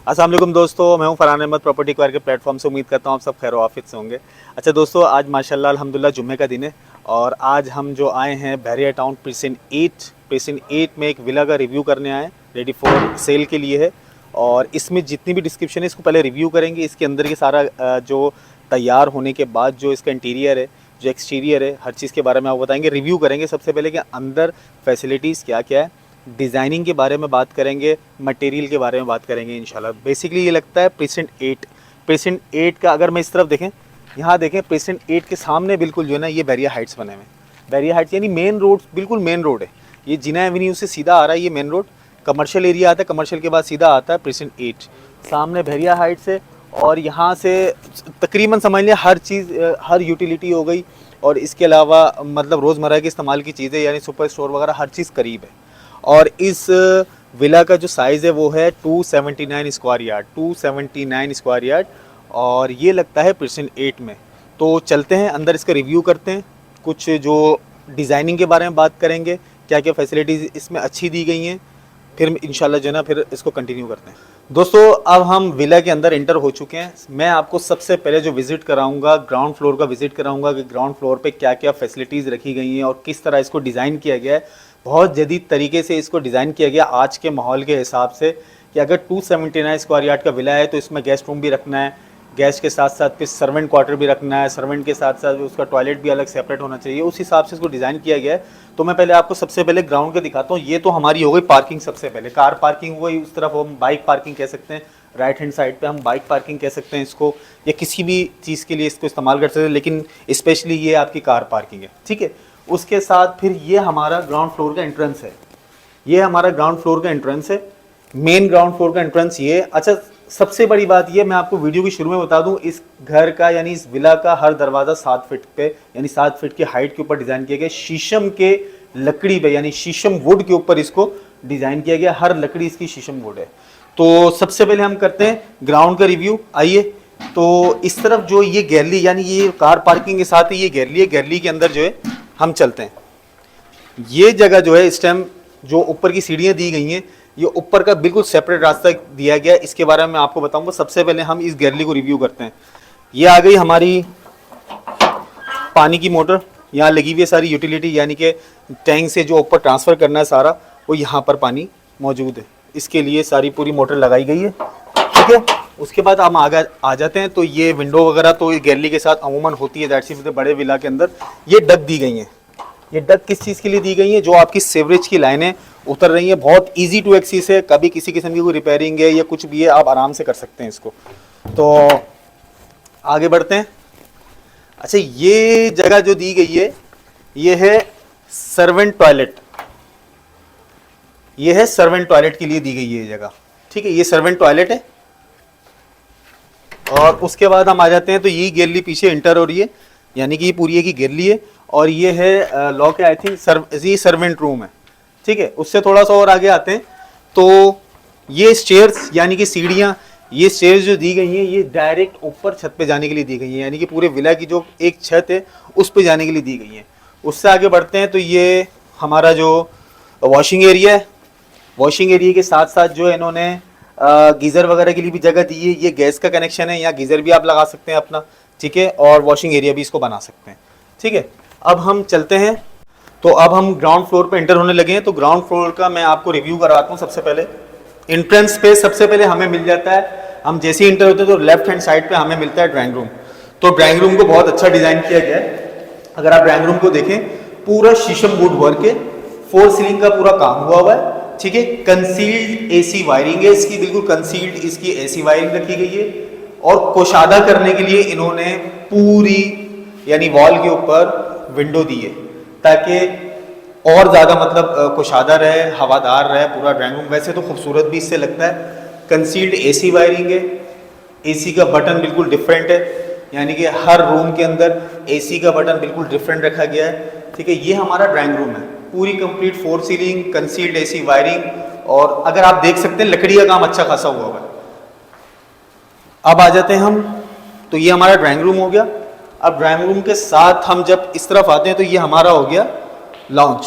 अस्सलाम वालेकुम दोस्तों, मैं हूं फरहान अहमद प्रॉपर्टी क्वायर के प्लेटफॉर्म से। उम्मीद करता हूं आप सब खैर आफियत से होंगे। अच्छा दोस्तों, आज माशाल्लाह अल्हम्दुलिल्लाह जुम्मे का दिन है और आज हम जो आए हैं बहरिया टाउन प्रेसिन 8 में एक विला का रिव्यू करने आए हैं। रेडी फॉर सेल के लिए है और इसमें जितनी भी डिस्क्रिप्शन है इसको पहले रिव्यू करेंगे। इसके अंदर के सारा जो तैयार होने के बाद जो इसका इंटीरियर है, जो एक्सटीरियर है, हर चीज़ के बारे में आपको बताएंगे, रिव्यू करेंगे। सबसे पहले कि अंदर फैसिलिटीज़ क्या क्या है, डिज़ाइनिंग के बारे में बात करेंगे, मटेरियल के बारे में बात करेंगे इंशाल्लाह। बेसिकली ये लगता है प्रेसिडेंट 8 का। अगर मैं इस तरफ देखें, यहाँ देखें प्रेसिडेंट 8 के सामने बिल्कुल जो है ना ये बहरिया हाइट्स बने हुए हैं। बहरिया हाइट्स यानी मेन रोड, बिल्कुल मेन रोड है। ये जिना एवेन्यू से सीधा आ रहा है ये मेन रोड, कमर्शियल एरिया आता है, कमर्शियल के बाद सीधा आता है प्रेसिडेंट 8। सामने बहरिया हाइट्स है और यहाँ से तकरीबन समझ लिया हर चीज़, हर यूटिलिटी हो गई और इसके अलावा मतलब रोज़मर्रा के इस्तेमाल की चीज़ें यानी सुपर स्टोर वगैरह हर चीज़ करीब है। और इस विला का जो साइज़ है वो है 279 स्क्वायर यार्ड, 279 स्क्वायर यार्ड और ये लगता है प्रेसिडेंट 8 में। तो चलते हैं अंदर, इसका रिव्यू करते हैं, कुछ जो डिज़ाइनिंग के बारे में बात करेंगे, क्या क्या फैसिलिटीज़ इसमें अच्छी दी गई हैं, फिर इंशाल्लाह जो है ना फिर इसको कंटिन्यू करते हैं। दोस्तों अब हम विला के अंदर एंटर हो चुके हैं। मैं आपको सबसे पहले जो विज़िट कराऊंगा, ग्राउंड फ्लोर का विज़िट कराऊंगा कि ग्राउंड फ्लोर पे क्या क्या फैसिलिटीज़ रखी गई हैं और किस तरह इसको डिज़ाइन किया गया है। बहुत जदीद तरीके से इसको डिज़ाइन किया गया आज के माहौल के हिसाब से कि अगर 279 स्क्वायर यार्ड का विला है तो इसमें गेस्ट रूम भी रखना है, गेस्ट के साथ साथ फिर सर्वेंट क्वार्टर भी रखना है, सर्वेंट के साथ साथ उसका टॉयलेट भी अलग सेपरेट होना चाहिए, उस हिसाब से इसको डिज़ाइन किया गया है। तो मैं पहले आपको सबसे पहले ग्राउंड का दिखाता हूँ। ये तो हमारी हो गई पार्किंग, सबसे पहले कार पार्किंग हुई, उस तरफ हम बाइक पार्किंग कह सकते हैं, राइट हैंड साइड पे हम बाइक पार्किंग कह सकते हैं इसको, या किसी भी चीज़ के लिए इसको इस्तेमाल कर सकते हैं, लेकिन स्पेशली ये आपकी कार पार्किंग है, ठीक है। उसके साथ फिर ये हमारा ग्राउंड फ्लोर का एंट्रेंस है, ये हमारा ग्राउंड फ्लोर का एंट्रेंस है, मेन ग्राउंड फ्लोर का एंट्रेंस ये। अच्छा सबसे बड़ी बात ये मैं आपको वीडियो की शुरू में बता दूं, इस घर का यानी इस विला का हर दरवाज़ा 7 फीट पे यानी 7 फीट की हाइट के ऊपर डिज़ाइन किया गया। शीशम के लकड़ी पे यानी शीशम वुड के ऊपर इसको डिज़ाइन किया गया, हर लकड़ी इसकी शीशम वुड है। तो सबसे पहले हम करते हैं ग्राउंड का रिव्यू। आइए, तो इस तरफ जो ये गैलरी यानी ये कार पार्किंग के साथ ही ये गैलरी है, गैलरी के अंदर जो है हम चलते हैं। ये जगह जो है इस टाइम जो ऊपर की सीढ़ियाँ दी गई हैं, ये ऊपर का बिल्कुल सेपरेट रास्ता दिया गया है, इसके बारे में मैं आपको बताऊंगा। सबसे पहले हम इस गैलरी को रिव्यू करते हैं। ये आ गई हमारी पानी की मोटर, यहाँ लगी हुई है सारी यूटिलिटी, यानी कि टैंक से जो ऊपर ट्रांसफ़र करना है सारा वो यहाँ पर पानी मौजूद है, इसके लिए सारी पूरी मोटर लगाई गई है, ठीक है। उसके बाद हम आगे आ जाते हैं। तो ये विंडो वगैरह तो इस गैलरी के साथ अमूमन होती है, दैट्स इट, बड़े विला के अंदर ये डक दी गई हैं। ये डक किस चीज़ के लिए दी गई है, जो आपकी सेवरेज की लाइनें उतर रही हैं, बहुत इजी टू एक्सेस है, कभी किसी किस्म की कोई रिपेयरिंग है या कुछ भी है आप आराम से कर सकते हैं इसको। तो आगे बढ़ते हैं। अच्छा ये जगह जो दी गई है ये है सर्वेंट टॉयलेट, ये है सर्वेंट टॉयलेट के लिए दी गई है ये जगह, ठीक है। ये सर्वेंट टॉयलेट है और उसके बाद हम आ जाते हैं। तो ये गैलरी पीछे इंटर हो रही है, यानी कि ये पूरी की गैलरी है और ये है लॉक है, आई थिंक ये सर्वेंट रूम है, ठीक है। उससे थोड़ा सा और आगे आते हैं तो ये स्टेयर्स यानी कि सीढ़ियाँ, ये स्टेयर्स जो दी गई हैं ये डायरेक्ट ऊपर छत पे जाने के लिए दी गई हैं, यानी कि पूरे विला की जो एक छत है उस पे जाने के लिए दी गई हैं। उससे आगे बढ़ते हैं तो ये हमारा जो वॉशिंग एरिया है, वॉशिंग एरिया के साथ साथ जो है इन्होंने गीज़र वगैरह के लिए भी जगह दी है। ये गैस का कनेक्शन है, यहाँ गीज़र भी आप लगा सकते हैं अपना, ठीक है, और वॉशिंग एरिया भी इसको बना सकते हैं, ठीक है। अब हम चलते हैं। तो अब हम ग्राउंड फ्लोर पे एंटर होने लगे हैं। तो ग्राउंड फ्लोर का मैं आपको रिव्यू करवाता हूँ। सबसे पहले एंट्रेंस पे सबसे पहले हमें मिल जाता है, हम जैसे ही इंटर होते हैं तो लेफ्ट हैंड साइड पे हमें मिलता है ड्राइंग रूम। तो ड्राइंग रूम को बहुत अच्छा डिज़ाइन किया गया है। अगर आप ड्राइंग रूम को देखें, पूरा शीशम वुड वर्क है, 4 सीलिंग का पूरा काम हुआ हुआ है, ठीक है। कंसील्ड एसी वायरिंग है इसकी, बिल्कुल कंसील्ड इसकी एसी वायरिंग रखी गई है और कुशादा करने के लिए इन्होंने पूरी यानी वॉल के ऊपर विंडो दी है ताकि और ज़्यादा मतलब कुशादा रहे, हवादार रहे पूरा ड्राइंग रूम। वैसे तो खूबसूरत भी इससे लगता है। कंसील्ड एसी वायरिंग है, एसी का बटन बिल्कुल डिफरेंट है, यानी कि हर रूम के अंदर एसी का बटन बिल्कुल डिफरेंट रखा गया है, ठीक है। ये हमारा ड्राइंग रूम है, पूरी complete 4 ceiling, concealed AC wiring और अगर आप देख सकते हैं लकड़ी का काम अच्छा खासा हुआ है। अब आ जाते हैं हम, तो ये हमारा ड्राइंग रूम हो गया। अब ड्राइंग रूम के साथ हम जब इस तरफ आते हैं तो ये हमारा हो गया लॉन्च,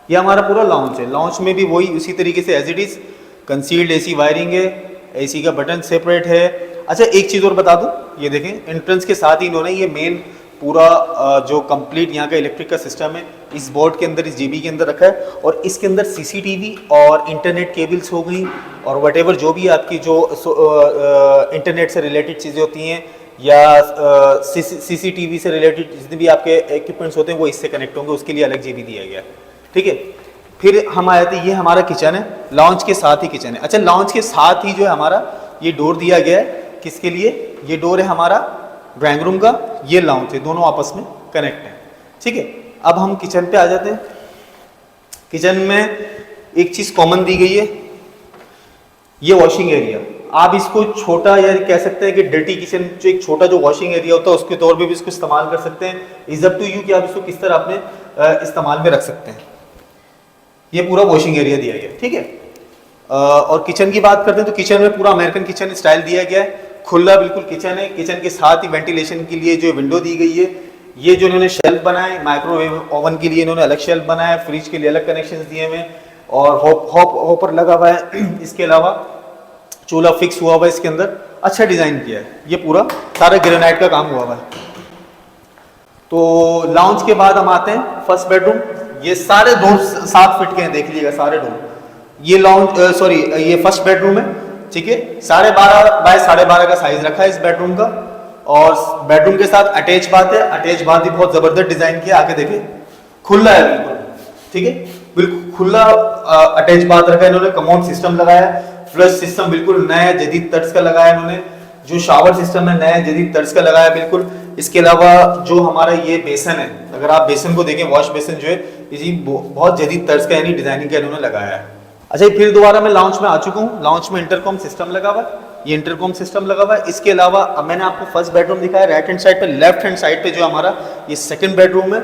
ये हमारा पूरा लॉन्च है। लॉन्च में भी वही उसी तरीके से as it is concealed AC wiring है, एसी का बटन सेपरेट है। अच्छा एक चीज़ और बता दूं, ये देखें एंट्रेंस के साथ ही इन्होंने ये मेन पूरा जो कंप्लीट यहाँ का इलेक्ट्रिक का सिस्टम है इस बोर्ड के अंदर, इस जीबी के अंदर रखा है। और इसके अंदर सीसीटीवी और इंटरनेट केबल्स हो गई और वटेवर जो भी आपकी जो इंटरनेट से रिलेटेड चीज़ें होती हैं या सीसीटीवी से रिलेटेड जितने भी आपके इक्विपमेंट्स होते हैं वो इससे कनेक्ट होंगे, उसके लिए अलग जीबी दिया गया है। ठीक है, फिर हम आए थे, ये हमारा किचन है, लॉन्च के साथ ही किचन है। अच्छा लॉन्च के साथ ही जो है हमारा ये डोर दिया गया है, किसके लिए? ये डोर है हमारा ड्राइंग रूम का, ये लॉन्च है, दोनों आपस में कनेक्ट है। ठीक है, अब हम किचन पे आ जाते हैं। किचन में एक चीज़ कॉमन दी गई है, ये वॉशिंग एरिया। आप इसको छोटा या कह सकते हैं कि डर्टी किचन, जो एक छोटा जो वॉशिंग एरिया होता है उसके तौर पे भी इसको इस्तेमाल कर सकते हैं। इज अप टू यू कि आप इसको किस तरह अपने इस्तेमाल में रख सकते हैं। ये पूरा वॉशिंग एरिया दिया गया, ठीक है। और किचन की बात करते हैं तो किचन में पूरा अमेरिकन किचन स्टाइल दिया गया है, खुला बिल्कुल किचन है। किचन के साथ ही वेंटिलेशन के लिए जो विंडो दी गई है, ये जो इन्होंने शेल्फ बनाए, माइक्रोवेव ओवन के लिए इन्होंने अलग शेल्फ बनाया, फ्रिज के लिए अलग कनेक्शंस दिए हुए और हॉपर लगा हुआ है। इसके अलावा चूल्हा फिक्स हुआ हुआ है इसके अंदर, अच्छा डिजाइन किया है। ये पूरा सारा ग्रेनाइट का काम हुआ हुआ है। तो लाउंज के बाद हम आते हैं फर्स्ट बेडरूम। ये सारे डोर 7 फीट के हैं, देख लीजिएगा सारे डोर। ये लाउंज ये फर्स्ट बेडरूम है, ठीक है। 12.5 बाय 12.5 का साइज रखा है इस बेडरूम का। और बेडरूम के साथ अटैच बाथ है, अटैच बाथ भी बहुत जबरदस्त डिजाइन किया। आगे देखें, खुला है बिल्कुल, ठीक है, बिल्कुल खुला अटैच बाथ रखा है इन्होंने। कमोड सिस्टम लगाया है, फ्लश सिस्टम बिल्कुल नया जदीद तर्ज का लगाया इन्होंने। जो शावर सिस्टम है नया जदीद तर्ज का लगाया बिल्कुल। इसके अलावा जो हमारा ये बेसन है, अगर आप बेसन को देखें, वॉश बेसन जो है इसी बहुत जदीद तर्ज का यानी डिजाइनिंग का इन्होंने लगाया है। अच्छा फिर दोबारा मैं लॉन्च में आ चुका हूँ। लॉन्च में इंटरकॉम सिस्टम लगा हुआ है, ये इंटरकॉम सिस्टम लगा हुआ है। इसके अलावा अब मैंने आपको फर्स्ट बेडरूम दिखाया, राइट हैंड साइड पे, लेफ्ट हैंड साइड पे जो हमारा ये सेकंड बेडरूम है,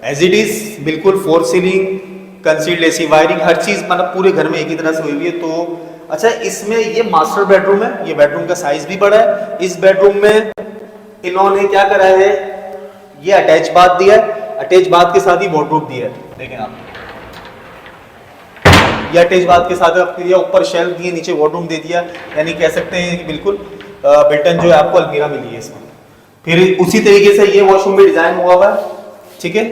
एज इट इज बिल्कुल 4 सीलिंग, कंसील्ड एसी, वायरिंग, हर चीज मतलब पूरे घर में एक ही तरह से हुई हुई है। तो अच्छा इसमें ये मास्टर बेडरूम है, ये बेडरूम का साइज भी बड़ा है। इस बेडरूम में इन्होंने क्या करा है, ये अटैच बाथ दिया है, अटैच बाथ के साथ ही वार्डरोब दिया है। देखें आप, ये अटैच बाथ के साथ आपको दिया, ऊपर शेल्फ दिए, नीचे वार्डरूम दे दिया, यानी कह सकते हैं कि बिल्कुल बिल्टन जो है आपको अलमीरा मिली है इसमें। फिर उसी तरीके से ये वॉशरूम भी डिजाइन हुआ हुआ है, ठीक है,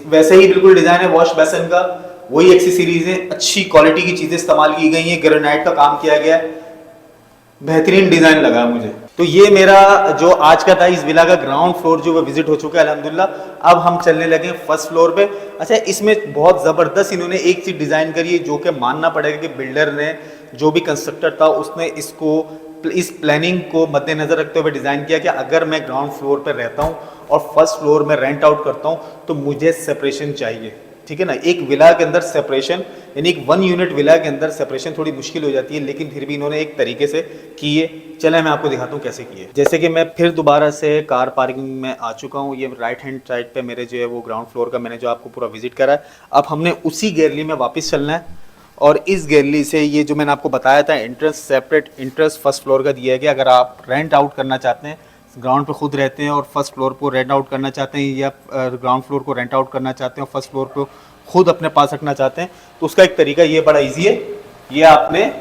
वैसे ही बिल्कुल डिजाइन है वॉश बेसन का, वही एक्सेसरीज है, अच्छी क्वालिटी की चीजें इस्तेमाल की गई हैं, ग्रेनाइट का काम किया गया है, बेहतरीन डिजाइन लगा मुझे। तो ये मेरा जो आज का था इस विला का ग्राउंड फ्लोर जो वो विजिट हो चुका है अल्हम्दुलिल्लाह। अब हम चलने लगे फर्स्ट फ्लोर पे। अच्छा इसमें बहुत ज़बरदस्त इन्होंने एक चीज़ डिज़ाइन करी है जो कि मानना पड़ेगा कि बिल्डर ने, जो भी कंस्ट्रक्टर था उसने इसको, इस प्लानिंग को मद्देनजर रखते हुए डिज़ाइन किया कि अगर मैं ग्राउंड फ्लोर पर रहता हूँ और फर्स्ट फ्लोर में रेंट आउट करता हूँ तो मुझे सेपरेशन चाहिए, ठीक है ना। एक विला के अंदर सेपरेशन, यानी एक 1 यूनिट विला के अंदर सेपरेशन थोड़ी मुश्किल हो जाती है, लेकिन फिर भी इन्होंने एक तरीके से की है। चले मैं आपको दिखाता हूँ कैसे किए। जैसे कि मैं फिर दोबारा से कार पार्किंग में आ चुका हूँ। ये राइट हैंड साइड पे मेरे जो है वो ग्राउंड फ्लोर का मैंने जो आपको पूरा विजिट करा है। अब हमने उसी गैलरी में वापस चलना है और इस गैलरी से ये जो मैंने आपको बताया था entrance, separate entrance first floor का दिया है कि अगर आप रेंट आउट करना चाहते हैं, ग्राउंड पे खुद रहते हैं और फर्स्ट फ्लोर को रेंट आउट करना चाहते हैं, या ग्राउंड फ्लोर को रेंट आउट करना चाहते हैं और फर्स्ट फ्लोर को खुद अपने पास रखना चाहते हैं, तो उसका एक तरीका ये बड़ा इजी है। ये आपने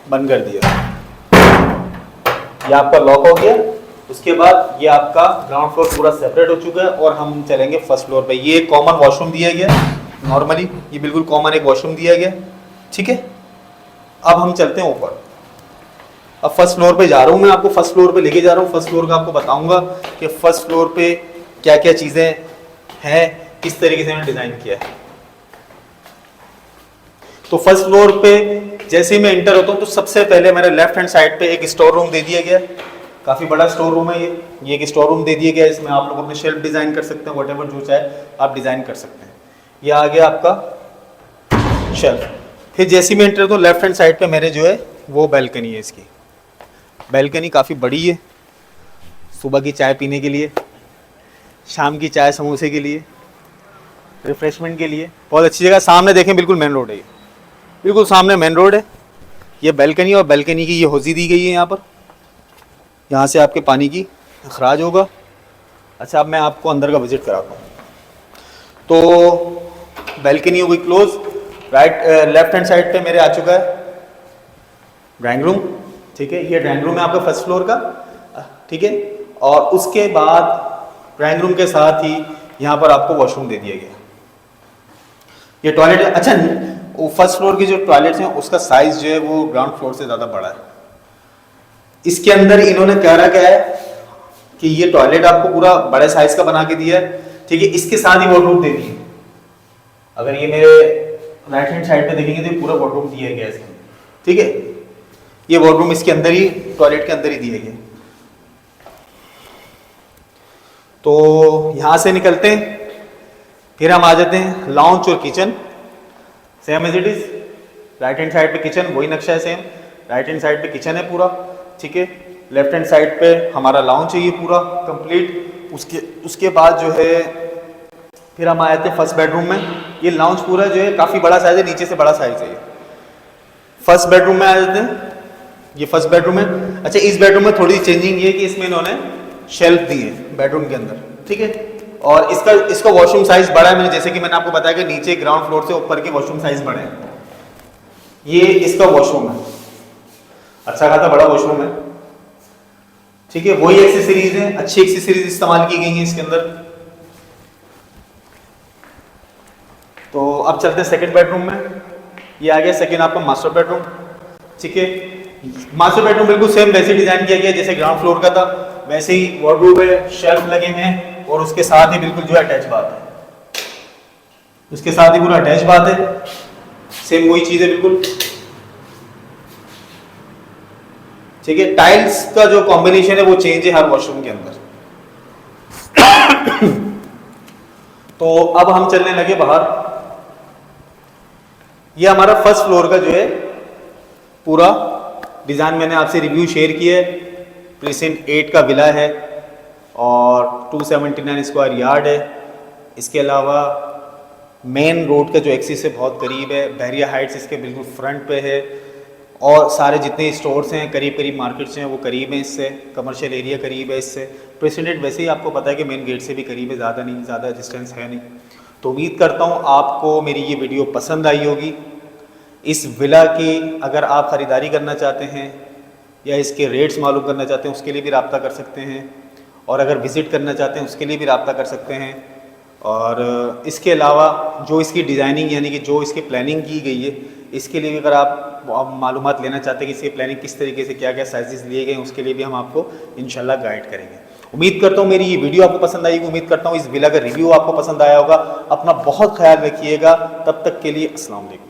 बंद कर दिया, ये आपका लॉक हो गया। उसके बाद ये आपका ग्राउंड फ्लोर पूरा सेपरेट हो चुका है और हम चलेंगे फर्स्ट फ्लोर पे। ये कॉमन वॉशरूम दिया गया नॉर्मली, ये बिल्कुल कॉमन एक वॉशरूम दिया गया, ठीक है। अब हम चलते हैं ऊपर। अब फर्स्ट फ्लोर पे जा रहा हूँ मैं, आपको फर्स्ट फ्लोर पे लेके जा रहा हूँ। फर्स्ट फ्लोर का आपको बताऊंगा कि फर्स्ट फ्लोर पे क्या क्या चीजें हैं, किस तरीके से मैंने डिजाइन किया है। तो फर्स्ट फ्लोर पे जैसे ही मैं एंटर होता हूँ तो सबसे पहले मेरे लेफ्ट हैंड साइड पे एक स्टोर रूम दे दिया गया, काफी बड़ा स्टोर रूम है ये एक स्टोर रूम दे दिया गया। इसमें आप लोग अपने शेल्फ डिजाइन कर सकते हैं, व्हाटएवर जो चाहे आप डिजाइन कर सकते हैं। ये आ गया आपका शेल्फ। फिर जैसे ही मैं एंटर होता हूँ लेफ्ट हैंड साइड पे मेरे जो है वो बैल्कनी है। इसकी बैल्कनी काफी बड़ी है, सुबह की चाय पीने के लिए, शाम की चाय समोसे के लिए, रिफ्रेशमेंट के लिए बहुत अच्छी जगह। सामने देखें बिल्कुल मेन रोड है, बिल्कुल सामने मेन रोड है। ये बैल्कनी और बैल्कनी की ये हौजी दी गई है यहाँ पर, यहाँ से आपके पानी की अखराज होगा। अच्छा अब मैं आपको अंदर का विजिट कराता हूँ। तो बैल्कनी हो गई क्लोज। लेफ्ट हैंड साइड पे मेरे आ चुका है ड्राइंग रूम, ठीक है, ये ड्राइंग रूम है आपका फर्स्ट फ्लोर का, ठीक है। और उसके बाद ड्राइंग रूम के साथ ही यहाँ पर आपको वॉशरूम दे दिया गया। ये टॉयलेट है। अच्छा, वो फर्स्ट फ्लोर की जो टॉयलेट्स हैं उसका साइज जो है वो ग्राउंड फ्लोर से ज़्यादा बड़ा है। इसके अंदर इन्होंने क्या रखा है कि ये टॉयलेट आपको पूरा बड़े साइज का बना के दिया है, ठीक है। इसके साथ ही वार्डरोब दे दी है। अगर ये मेरे राइट हैंड साइड पे देखेंगे तो पूरा वार्डरोब दिया गया है इसके अंदर, ठीक है। ये वार्डरूम इसके अंदर ही, टॉयलेट के अंदर ही दिए गए। तो यहां से निकलते हैं, फिर हम आ जाते हैं लाउंज और kitchen, same as it is. Right hand side पे किचन, वही नक्शा है सेम। राइट हैंड साइड पे किचन है पूरा, ठीक है। लेफ्ट हैंड साइड पे हमारा लाउंज है ये पूरा कंप्लीट। उसके बाद जो है फिर हम आए थे फर्स्ट बेडरूम में। ये लाउंज पूरा जो है काफी बड़ा साइज है, नीचे से बड़ा साइज है। फर्स्ट बेडरूम में आ जाते हैं, ये फर्स्ट बेडरूम है। अच्छा, इस बेडरूम में थोड़ी चेंजिंग ये कि इसमें इन्होंने शेल्फ दी है बेडरूम के अंदर, ठीक है। और इसका वॉशरूम साइज बड़ा है। मैंने जैसे कि मैंने आपको बताया कि नीचे ग्राउंड फ्लोर से ऊपर के वॉशरूम साइज बड़े हैं। ये इसका वॉशरूम है, अच्छा खासा बड़ा वॉशरूम है, ठीक है। वही एक्सेसरीज है, अच्छी एक्सेसरीज इस्तेमाल की गई हैं इसके अंदर। तो अब चलते हैं सेकंड बेडरूम में। ये आ गया सेकंड आपका मास्टर बेडरूम, ठीक है। मास्टर बेडरूम बिल्कुल सेम वैसे डिजाइन किया गया जैसे ग्राउंड फ्लोर का था, वैसे ही वार्डरोब है, शेल्फ लगे हैं और उसके साथ ही बिल्कुल जो है अटैच बात है, उसके साथ ही पूरा अटैच बात है, सेम वही चीज है बिल्कुल, ठीक है। टाइल्स का जो कॉम्बिनेशन है वो चेंज है हर वॉशरूम के अंदर। तो अब हम चलने लगे बाहर। ये हमारा फर्स्ट फ्लोर का जो है पूरा डिजाइन मैंने आपसे रिव्यू शेयर किया है। प्रीसेंट 8 का विला है और 279 स्क्वायर यार्ड है। इसके अलावा मेन रोड का जो एक्सिस है बहुत करीब है। बहरिया हाइट्स इसके बिल्कुल फ्रंट पे है और सारे जितने स्टोर्स हैं करीब करीब, मार्केट्स हैं वो करीब हैं इससे, कमर्शियल एरिया करीब है इससे। प्रेसिडेंट वैसे ही आपको पता है कि मेन गेट से भी करीब है, ज़्यादा नहीं, ज़्यादा डिस्टेंस है नहीं। तो उम्मीद करता हूँ आपको मेरी ये वीडियो पसंद आई होगी। इस विला की अगर आप ख़रीदारी करना चाहते हैं या इसके रेट्स मालूम करना चाहते हैं उसके लिए भी रब्ता कर सकते हैं, और अगर विज़िट करना चाहते हैं उसके लिए भी रब्ता कर सकते हैं। और इसके अलावा जो इसकी डिज़ाइनिंग यानी कि जो इसकी प्लानिंग की गई है, इसके लिए भी अगर आप मालूमात लेना चाहते हैं कि इसकी प्लानिंग किस तरीके से, क्या क्या साइजेस लिए गए हैं, उसके लिए भी हम आपको इंशाल्लाह गाइड करेंगे। उम्मीद करता हूँ मेरी ये वीडियो आपको पसंद आएगी। उम्मीद करता हूँ इस विला का रिव्यू आपको पसंद आया होगा। अपना बहुत ख्याल रखिएगा। तब तक के लिए अस्सलाम वालेकुम।